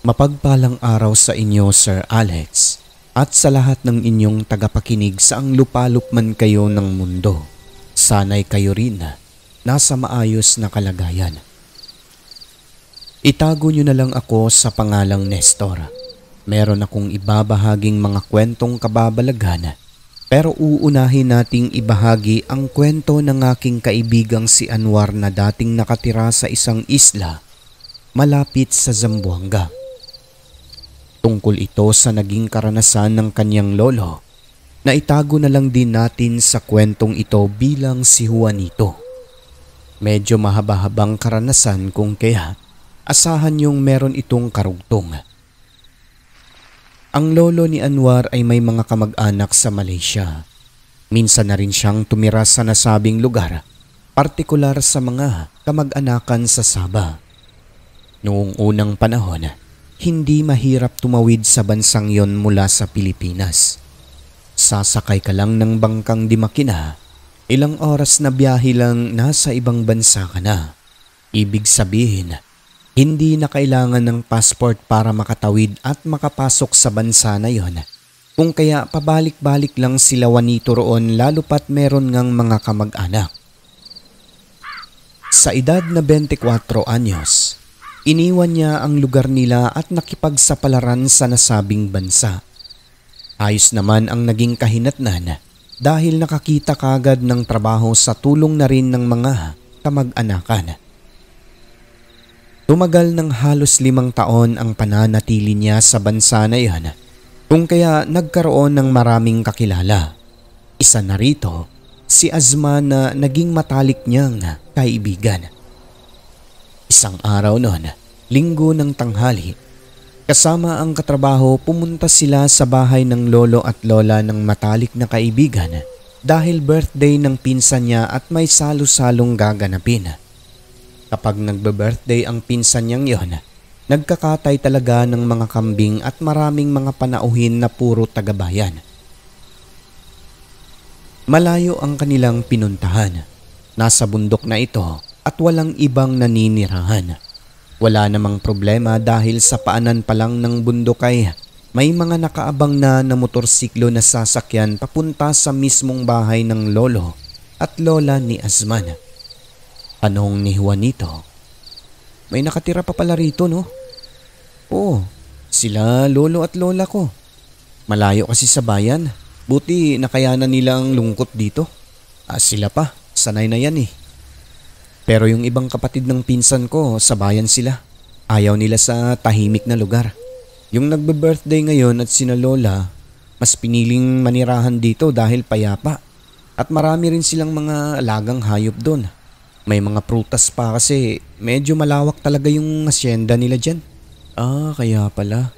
Mapagpalang araw sa inyo, Sir Alex, at sa lahat ng inyong tagapakinig saang lupalop man kayo ng mundo. Sana'y kayo rin nasa maayos na kalagayan. Itago nyo na lang ako sa pangalang Nestor. Meron akong ibabahaging mga kwentong kababalaghan, pero uunahin nating ibahagi ang kwento ng aking kaibigang si Anwar na dating nakatira sa isang isla malapit sa Zamboanga. Tungkol ito sa naging karanasan ng kanyang lolo na itago na lang din natin sa kwentong ito bilang si Juanito. Medyo mahaba-habang karanasan kung kaya asahan yung meron itong karugtong. Ang lolo ni Anwar ay may mga kamag-anak sa Malaysia. Minsan na rin siyang tumira sa nasabing lugar, partikular sa mga kamag-anakan sa Sabah. Noong unang panahon, hindi mahirap tumawid sa bansang yon mula sa Pilipinas. Sasakay ka lang ng bangkang di makina, ilang oras na biyahe lang nasa ibang bansa ka na. Ibig sabihin, hindi na kailangan ng passport para makatawid at makapasok sa bansa na yon. Kung kaya pabalik-balik lang sila Juanito roon lalo pat meron ngang mga kamag-anak. Sa edad na 24 anyos, iniwan niya ang lugar nila at nakipagsapalaran sa nasabing bansa. Ayos naman ang naging kahinatnan dahil nakakita kagad ng trabaho sa tulong na rin ng mga kamag-anakan. Tumagal ng halos 5 taon ang pananatili niya sa bansa na iyon, kung kaya nagkaroon ng maraming kakilala. Isa na rito si Azma na naging matalik niyang kaibigan. Isang araw noon, linggo ng tanghali, kasama ang katrabaho pumunta sila sa bahay ng lolo at lola ng matalik na kaibigan dahil birthday ng pinsan niya at may salo-salong gaganapin. Kapag nagbe-birthday ang pinsan niyang yon, nagkakatay talaga ng mga kambing at maraming mga panauhin na puro tagabayan. Malayo ang kanilang pinuntahan. Nasa bundok na ito at walang ibang naninirahan. Wala namang problema dahil sa paanan pa lang ng bundok ay may mga nakaabang na motorsiklo na sasakyan papunta sa mismong bahay ng lolo at lola ni Azman. Tanong ni Juanito, "May nakatira pa pala rito, no?" "Oo, sila lolo at lola ko. Malayo kasi sa bayan. Buti nakayanan nila ang lungkot dito. Sila pa, sanay na yan eh. Pero yung ibang kapatid ng pinsan ko, sa bayan sila. Ayaw nila sa tahimik na lugar. Yung nagbe-birthday ngayon at sina lola, mas piniling manirahan dito dahil payapa. At marami rin silang mga alagang hayop doon. May mga prutas pa kasi medyo malawak talaga yung asyenda nila dyan." Kaya pala.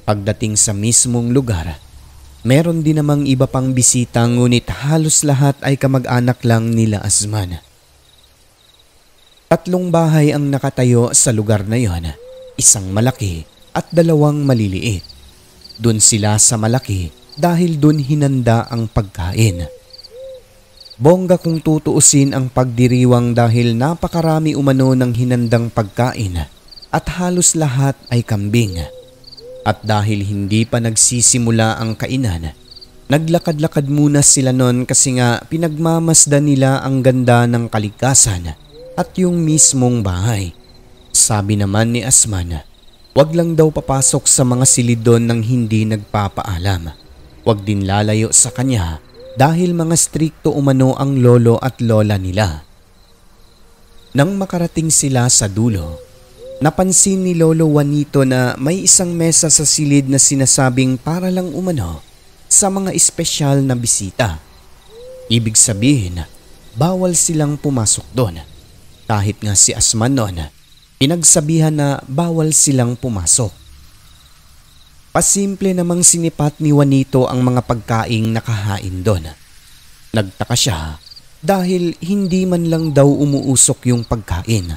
Pagdating sa mismong lugar, meron din namang iba pang bisita ngunit halos lahat ay kamag-anak lang nila Azman. 3 bahay ang nakatayo sa lugar na yon, isang malaki at 2 maliliit. Doon sila sa malaki dahil doon hinanda ang pagkain. Bongga kung tutuusin ang pagdiriwang dahil napakarami umano ng hinandang pagkain at halos lahat ay kambing. At dahil hindi pa nagsisimula ang kainan, naglakad-lakad muna sila noon kasi nga pinagmamasdan nila ang ganda ng kalikasan at yung mismong bahay. Sabi naman ni Azman, wag lang daw papasok sa mga silid doon nang hindi nagpapaalam. Wag din lalayo sa kanya dahil mga strikto umano ang lolo at lola nila. Nang makarating sila sa dulo, napansin ni Lolo Juanito na may isang mesa sa silid na sinasabing para lang umano sa mga espesyal na bisita. Ibig sabihin, bawal silang pumasok doon. Kahit nga si Azman noon, pinagsabihan na bawal silang pumasok. Pasimple namang sinipat ni Juanito ang mga pagkaing nakahain doon. Nagtaka siya dahil hindi man lang daw umuusok yung pagkain.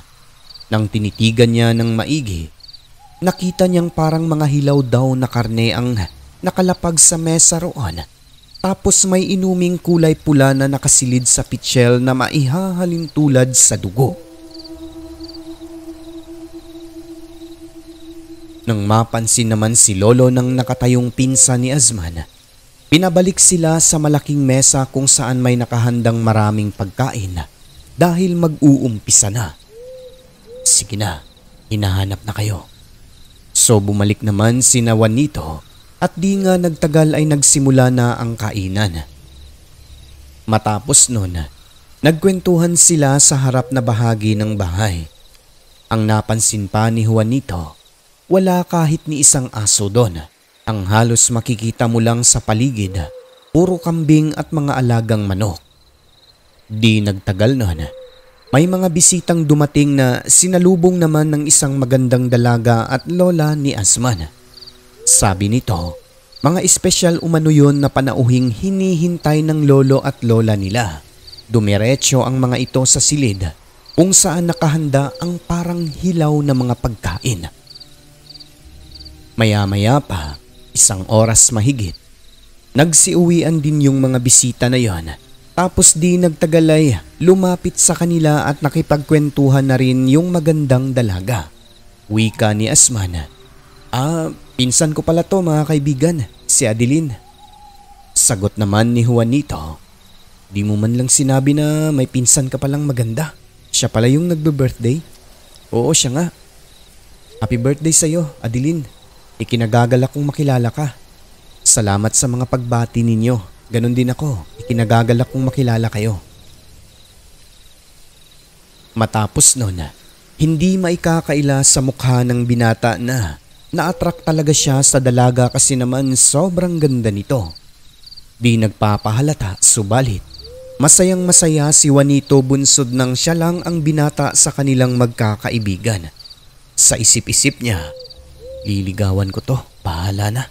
Nang tinitigan niya ng maigi, nakita niyang parang mga hilaw daw na karne ang nakalapag sa mesa roon. Tapos may inuming kulay pula na nakasilid sa pitsyel na maihahalin tulad sa dugo. Nang mapansin naman si Lolo ng nakatayong pinsan ni Azman, pinabalik sila sa malaking mesa kung saan may nakahandang maraming pagkain dahil mag-uumpisa na. Sige na, hinahanap na kayo. So bumalik naman si Juanito at di nga nagtagal ay nagsimula na ang kainan. Matapos nun, nagkwentuhan sila sa harap na bahagi ng bahay. Ang napansin pa ni Juanito, wala kahit ni isang aso doon. Ang halos makikita mo lang sa paligid, puro kambing at mga alagang manok. Di nagtagal nun, may mga bisitang dumating na sinalubong naman ng isang magandang dalaga at lola ni Azman. Sabi nito, mga espesyal umano yun na panauhing hinihintay ng lolo at lola nila. Dumiretso ang mga ito sa silid kung saan nakahanda ang parang hilaw na mga pagkain. Maya-maya pa, isang oras mahigit, nagsiuwian din yung mga bisita na yon. Tapos di nagtagalay, lumapit sa kanila at nakipagkwentuhan na rin yung magandang dalaga. Wika ni Azman, pinsan ko pala to mga kaibigan, si Adeline. Sagot naman ni Juanito, di mo man lang sinabi na may pinsan ka palang maganda. Siya pala yung nagbe-birthday? Oo, siya nga. Happy birthday sa'yo, Adeline. Ikinagagalak kong makilala ka. Salamat sa mga pagbati ninyo. Ganon din ako. Ikinagagalak kong makilala kayo. Matapos nun, hindi maikakaila sa mukha ng binata na na-attract talaga siya sa dalaga kasi naman sobrang ganda nito. Di nagpapahalata, subalit masayang masaya si Juanito bunsod nang siya lang ang binata sa kanilang magkakaibigan. Sa isip-isip niya, liligawan ko to, bahala na.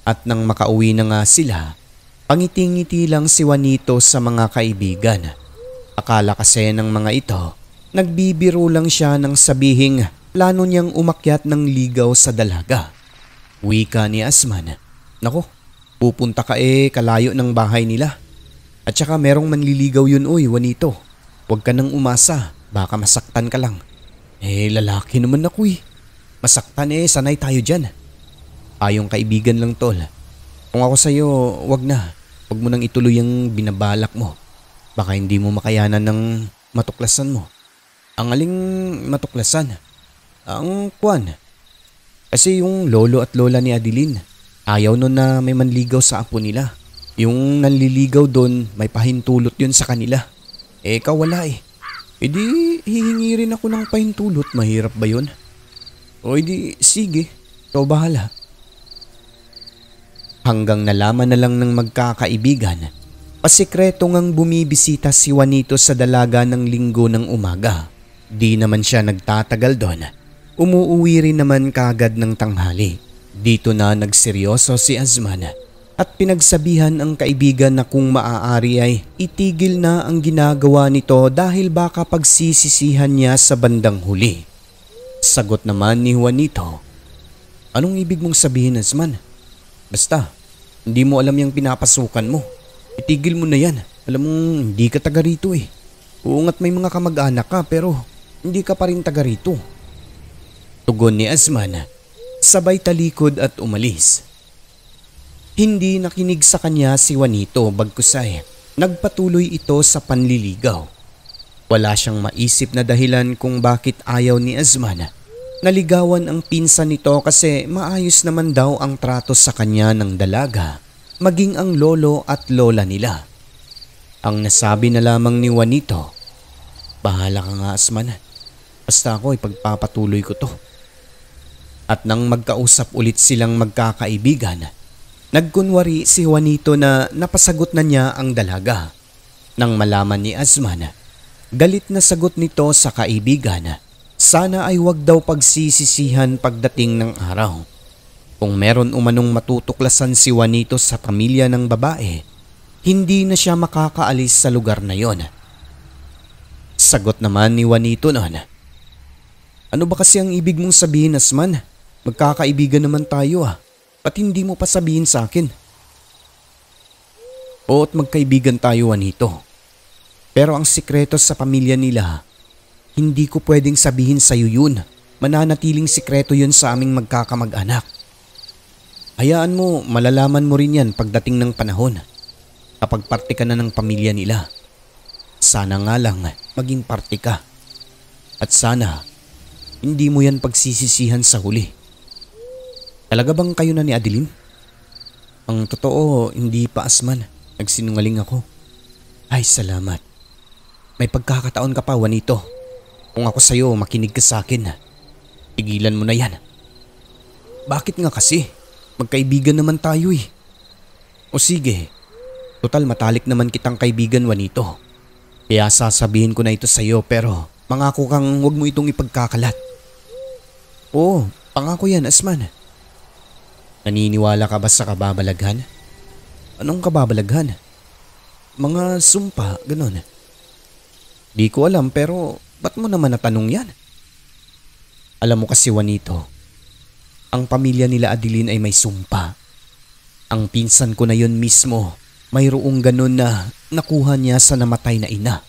At nang makauwi na nga sila, pangiting-ngiti lang si Juanito sa mga kaibigan. Akala kasi ng mga ito, nagbibiro lang siya nang sabihing plano niyang umakyat ng ligaw sa dalaga. Wika ni Azman, nako, pupunta ka kalayo ng bahay nila. At saka merong manliligaw yun Juanito. Huwag ka nang umasa, baka masaktan ka lang. Lalaki naman ako Masaktan sanay tayo dyan. Ayong kaibigan lang tol. Kung ako sa'yo, wag na. Wag mo nang ituloy ang binabalak mo. Baka hindi mo makayanan ng matuklasan mo. Ang aling matuklasan? Ang kwan. Kasi yung lolo at lola ni Adeline, ayaw nun na may manligaw sa apo nila. Yung nanliligaw doon, may pahintulot yun sa kanila. Ikaw wala di hihingi rin ako ng pahintulot. Mahirap ba yun? O di sige, ikaw bahala. Hanggang nalaman na lang ng magkakaibigan, pasikreto ngang bumibisita si Juanito sa dalaga ng linggo ng umaga. Di naman siya nagtatagal doon. Umuuwi rin naman kaagad ng tanghali. Dito na nagseryoso si Azman at pinagsabihan ang kaibigan na kung maaari ay itigil na ang ginagawa nito dahil baka pagsisisihan niya sa bandang huli. Sagot naman ni Juanito, anong ibig mong sabihin, Azman? Basta, hindi mo alam yung pinapasukan mo. Itigil mo na yan. Alam mong hindi ka taga rito Oo nga't may mga kamag-anak ka pero hindi ka pa rin taga rito. Tugon ni Azman, sabay talikod at umalis. Hindi nakinig sa kanya si Juanito bagkus nagpatuloy ito sa panliligaw. Wala siyang maisip na dahilan kung bakit ayaw ni Azman naligawan ang pinsan nito kasi maayos naman daw ang trato sa kanya ng dalaga, maging ang lolo at lola nila. Ang nasabi na lamang ni Juanito, bahala ka nga Azman, basta ako ipagpapatuloy ko to. At nang magkausap ulit silang magkakaibigan, nagkunwari si Juanito na napasagot na niya ang dalaga. Nang malaman ni Azman, galit na sagot nito sa kaibigan, sana ay wag daw pagsisisihan pagdating ng araw. Kung meron umanong matutuklasan si Juanito sa pamilya ng babae, hindi na siya makakaalis sa lugar na yon. Sagot naman ni Juanito noon, ano ba kasi ang ibig mong sabihin, Asman? Magkakaibigan naman tayo ah. Ba't hindi mo pa sabihin sa akin? Oot magkaibigan tayo, Juanito. Pero ang sikreto sa pamilya nila, hindi ko pwedeng sabihin sa'yo yun. Mananatiling sikreto yun sa aming magkakamag-anak. Hayaan mo, malalaman mo rin yan pagdating ng panahon. Kapag parte ka na ng pamilya nila. Sana nga lang maging parte ka. At sana, hindi mo yan pagsisisihan sa huli. Talaga bang kayo na ni Adeline? Ang totoo, hindi pa, Asman. Nagsinungaling ako. Ay, salamat. May pagkakataon ka pa, Juanito. Kung ako sa'yo, makinig ka sa akin. Tigilan mo na yan. Bakit nga kasi? Magkaibigan naman tayo eh. O sige, total matalik naman kitang kaibigan, Juanito. Kaya sasabihin ko na ito sa'yo pero mangako kang huwag mo itong ipagkakalat. Oo, pangako yan, Asman. Naniniwala ka ba sa kababalaghan? Anong kababalaghan? Mga sumpa, ganon. Di ko alam pero ba't mo naman natanong yan? Alam mo kasi, Juanito, ang pamilya nila Adeline ay may sumpa. Ang pinsan ko na yun mismo, mayroong ganon na nakuha niya sa namatay na ina.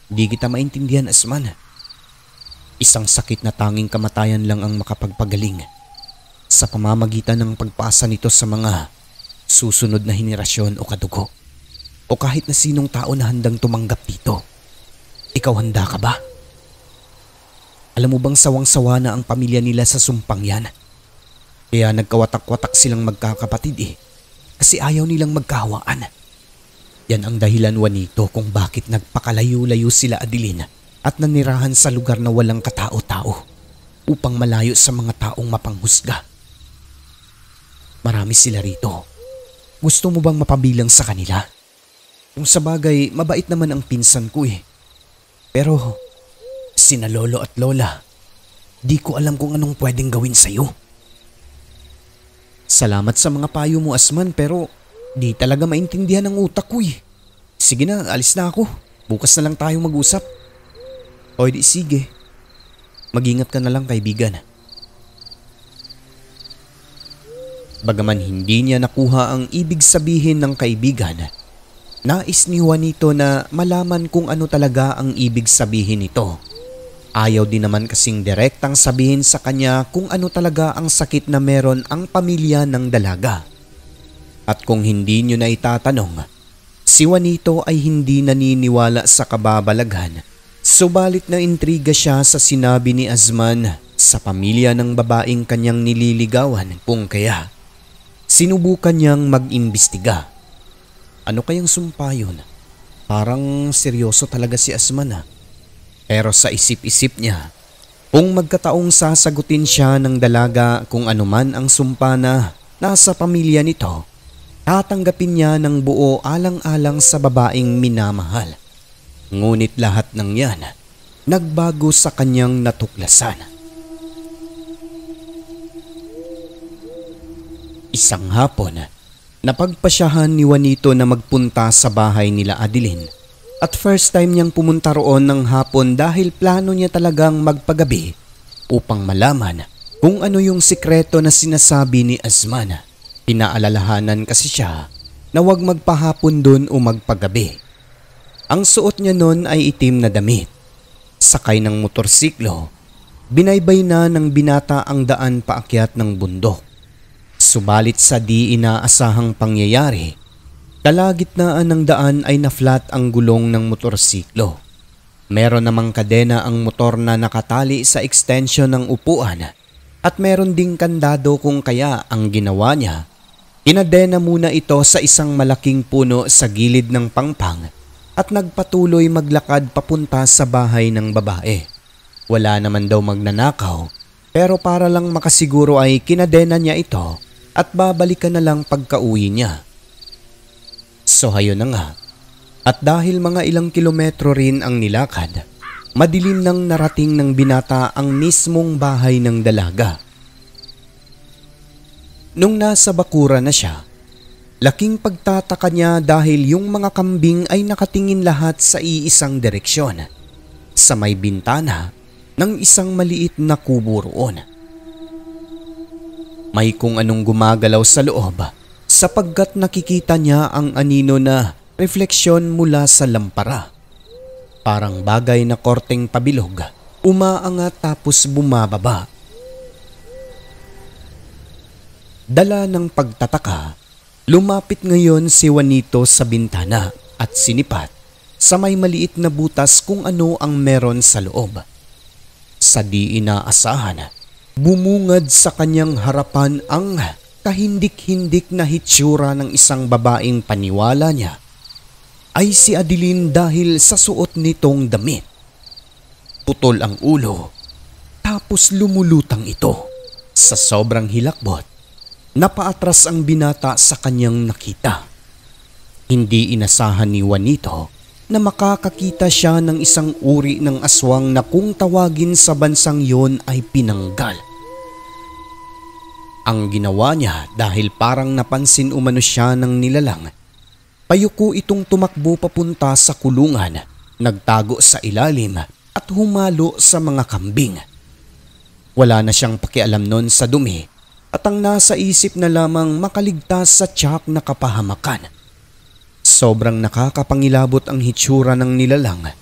Di kita maintindihan, Asman. Isang sakit na tanging kamatayan lang ang makapagpagaling sa pamamagitan ng pagpasa nito sa mga susunod na henerasyon o kadugo o kahit na sinong tao na handang tumanggap dito. Ikaw handa ka ba? Alam mo bang sawang-sawa na ang pamilya nila sa sumpang yan? Kaya nagkawatak-watak silang magkakapatid eh kasi ayaw nilang magkahawaan. Yan ang dahilan, Juanito, kung bakit nagpakalayo-layo sila Adeline at nanirahan sa lugar na walang katao-tao upang malayo sa mga taong mapanghusga. Marami sila rito. Gusto mo bang mapabilang sa kanila? Kung sabagay, mabait naman ang pinsan ko eh. Pero sina lolo at lola, di ko alam kung anong pwedeng gawin sa'yo. Salamat sa mga payo mo, Asman, pero di talaga maintindihan ang utak ko eh. Sige na, alis na ako. Bukas na lang tayo mag-usap. O di sige. Mag-ingat ka na lang, kaibigan. Bagaman hindi niya nakuha ang ibig sabihin ng kaibigan, nais ni Juanito na malaman kung ano talaga ang ibig sabihin nito. Ayaw din naman kasing direktang sabihin sa kanya kung ano talaga ang sakit na meron ang pamilya ng dalaga. At kung hindi niyo na itatanong, si Juanito ay hindi naniniwala sa kababalaghan. Subalit na intriga siya sa sinabi ni Asman sa pamilya ng babaeng kanyang nililigawan kung kaya sinubukan niyang mag-imbestiga. Ano kayang sumpa yun? Parang seryoso talaga si Asman ah. Pero sa isip-isip niya, kung magkataong sasagutin siya ng dalaga kung anuman ang sumpa na nasa pamilya nito, tatanggapin niya ng buo alang-alang sa babaeng minamahal. Ngunit lahat ng yan, nagbago sa kanyang natuklasan. Isang hapon, napagpasyahan ni Juanito na magpunta sa bahay nila Adeline. At first time niyang pumunta roon ng hapon dahil plano niya talagang magpagabi upang malaman kung ano yung sikreto na sinasabi ni Asman. Pinaalalahanan kasi siya na huwag magpahapon doon o magpagabi. Ang suot niya noon ay itim na damit. Sakay ng motorsiklo, binaybay na ng binata ang daan paakyat ng bundok. Subalit sa di inaasahang pangyayari, kalagitnaan ng daan ay na-flat ang gulong ng motorsiklo. Meron namang kadena ang motor na nakatali sa extension ng upuan at meron ding kandado kung kaya ang ginawa niya. Kinadena muna ito sa isang malaking puno sa gilid ng pangpang at nagpatuloy maglakad papunta sa bahay ng babae. Wala naman daw magnanakaw pero para lang makasiguro ay kinadena niya ito at babalikan na lang pagka-uwi niya. So hayon na nga, at dahil mga ilang kilometro rin ang nilakad, madilim nang narating ng binata ang mismong bahay ng dalaga. Nung nasa bakura na siya, Laking pagtataka niya dahil yung mga kambing ay nakatingin lahat sa iisang direksyon, sa may bintana ng isang maliit na kubo roon. May kung anong gumagalaw sa loob sapagkat nakikita niya ang anino na refleksyon mula sa lampara. Parang bagay na korteng pabilog, umaangat tapos bumababa. Dala ng pagtataka, lumapit ngayon si Juanito sa bintana at sinipat sa may maliit na butas kung ano ang meron sa loob. Sa di inaasahan, bumungad sa kanyang harapan ang kahindik-hindik na hitsura ng isang babaeng paniwala niya ay si Adeline dahil sa suot nitong damit. Putol ang ulo, tapos lumulutang ito. Sa sobrang hilakbot, napaatras ang binata sa kanyang nakita. Hindi inasahan ni Juanito na makakakita siya ng isang uri ng aswang na kung tawagin sa bansang yon ay pinanggal. Ang ginawa niya dahil parang napansin umano siya ng nilalang, payuko itong tumakbo papunta sa kulungan, nagtago sa ilalim at humalo sa mga kambing. Wala na siyang pakialam nun sa dumi at ang nasa isip na lamang makaligtas sa tiyak na kapahamakan. Sobrang nakakapangilabot ang hitsura ng nilalang.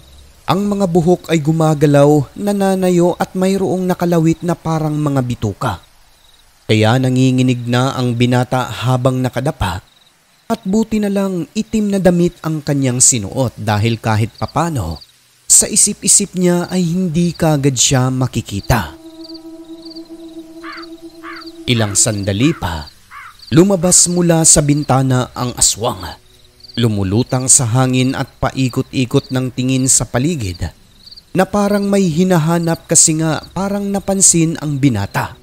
Ang mga buhok ay gumagalaw, nananayo at mayroong nakalawit na parang mga bituka. Kaya nanginginig na ang binata habang nakadapa at buti na lang itim na damit ang kanyang sinuot dahil kahit papano sa isip-isip niya ay hindi kaagad siya makikita. Ilang sandali pa, lumabas mula sa bintana ang aswang. Lumulutang sa hangin at paikot-ikot ng tingin sa paligid na parang may hinahanap kasi nga parang napansin ang binata.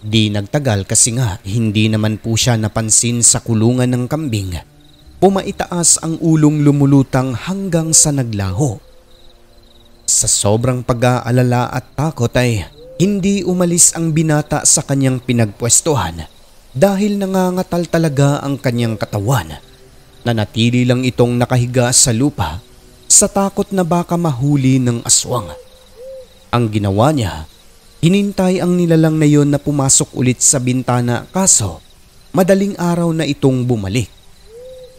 Di nagtagal kasi nga hindi naman po siya napansin sa kulungan ng kambing. Pumaitaas ang ulong lumulutang hanggang sa naglaho. Sa sobrang pag-aalala at takot ay hindi umalis ang binata sa kanyang pinagpwestuhan dahil nangangatal talaga ang kanyang katawan. Nanatili lang itong nakahiga sa lupa sa takot na baka mahuli ng aswang. Ang ginawa niya, hinintay ang nilalang na yon na pumasok ulit sa bintana kaso madaling araw na itong bumalik.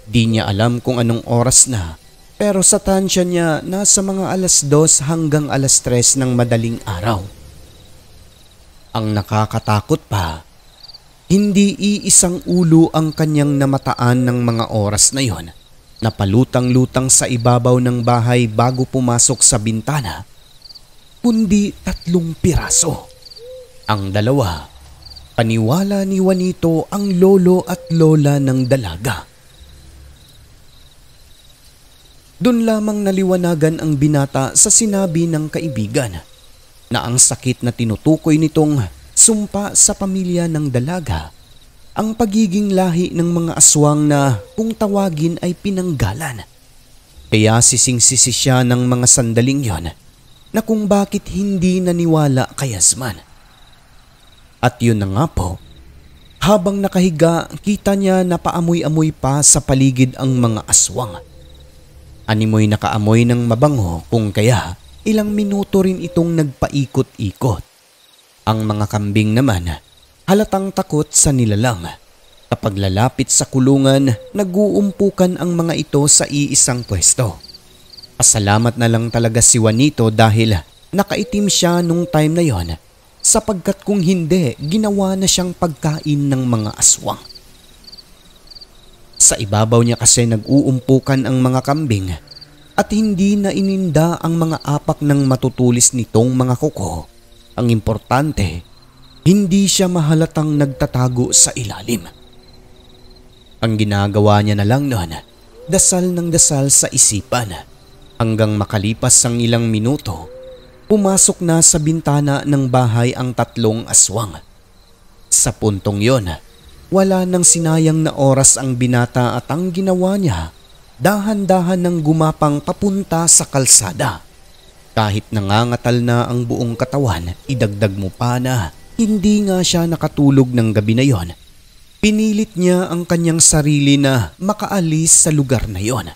Di niya alam kung anong oras na pero sa tansya niya nasa mga 2:00 hanggang 3:00 ng madaling araw. Ang nakakatakot pa, hindi iisang ulo ang kanyang namataan ng mga oras na yon. Napalutang-lutang sa ibabaw ng bahay bago pumasok sa bintana, kundi 3 piraso. Ang dalawa, paniwala ni Juanito ang lolo at lola ng dalaga. Doon lamang naliwanagan ang binata sa sinabi ng kaibigan na ang sakit na tinutukoy nitong sumpa sa pamilya ng dalaga ang pagiging lahi ng mga aswang na kung tawagin ay pinanggalan. Kaya sising-sisi siya ng mga sandaling yon na kung bakit hindi naniwala kay Yasman. At yun na nga po, habang nakahiga kita niya na paamoy-amoy pa sa paligid ang mga aswang. Animoy nakaamoy ng mabango kung kaya ilang minuto rin itong nagpaikot-ikot. Ang mga kambing naman halatang takot sa nilalang. Kapag lalapit sa kulungan, nag-uumpukan ang mga ito sa iisang pwesto. Pasalamat na lang talaga si Juanito dahil nakaitim siya nung time na yon sapagkat kung hindi, ginawa na siyang pagkain ng mga aswang. Sa ibabaw niya kasi nag-uumpukan ang mga kambing at hindi na ininda ang mga apak ng matutulis nitong mga kuko. Ang importante, hindi siya mahalatang nagtatago sa ilalim. Ang ginagawa niya na lang noon, dasal ng dasal sa isipan. Hanggang makalipas ang ilang minuto, pumasok na sa bintana ng bahay ang 3 aswang. Sa puntong yon, wala nang sinayang na oras ang binata at ang ginawa niya, dahan-dahan nang gumapang papunta sa kalsada. Kahit nangangatal na ang buong katawan, idagdag mo pa na hindi nga siya nakatulog ng gabi na yon. Pinilit niya ang kanyang sarili na makaalis sa lugar na yon.